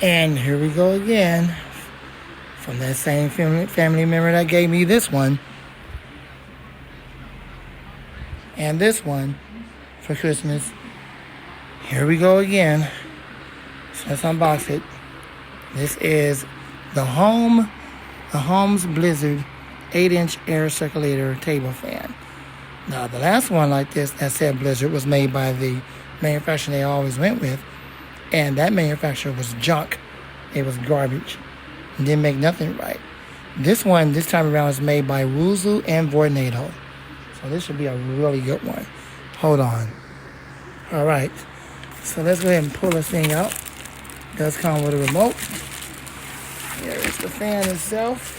And here we go again. From that same family member that gave me this one. And this one for Christmas. Here we go again. So let's unbox it. This is the Holmes Blizzard 8-inch air circulator table fan. Now, the last one like this that said Blizzard was made by the manufacturer they always went with. And that manufacturer was junk. It was garbage. It didn't make nothing right. This one, this time around, is made by WooZoo and Vornado. So this should be a really good one. Hold on. All right. So let's go ahead and pull this thing out. It does come with a remote. Here is the fan itself.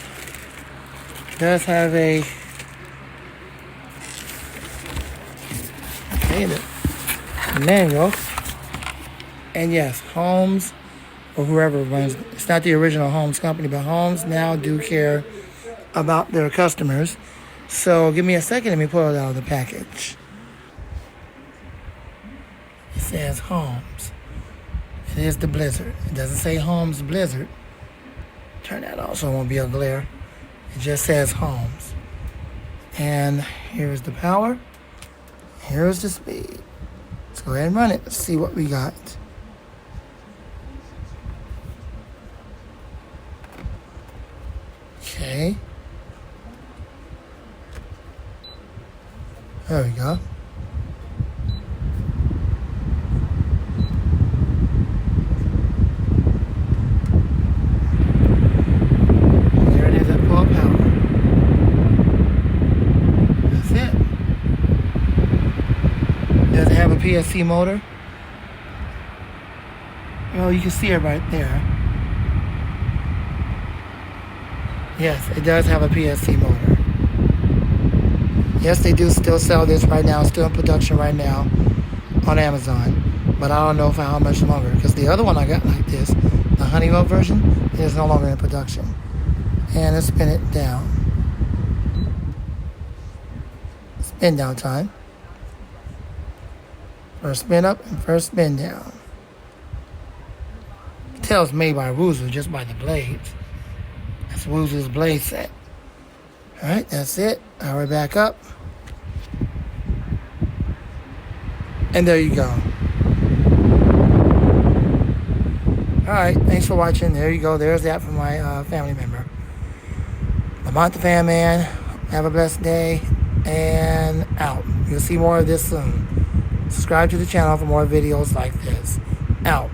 It does have a... the manual. And yes, Holmes, or whoever runs, it's not the original Holmes company, but Holmes now do care about their customers. So give me a second, let me pull it out of the package. It says Holmes. It is the Blizzard. It doesn't say Holmes Blizzard. Turn that off so it won't be a glare. It just says Holmes. And here's the power. Here's the speed. Let's go ahead and run it. Let's see what we got. Okay. There we go. There it is at full power. That's it. Does it have a PSC motor? Oh, you can see it right there. Yes, it does have a PSC motor. Yes, they do still sell this right now. It's still in production right now on Amazon. But I don't know for how much longer. Because the other one I got like this, the Honeywell version, is no longer in production. And let's spin it down. Spin down time. First spin up and first spin down. It tells made by WooZoo just by the blades. That's WooZoo's blade set. Alright, that's it. Now we're back up. And there you go. Alright, thanks for watching. There you go. There's that from my family member. Lamont the Fan Man. Have a blessed day. And out. You'll see more of this soon. Subscribe to the channel for more videos like this. Out.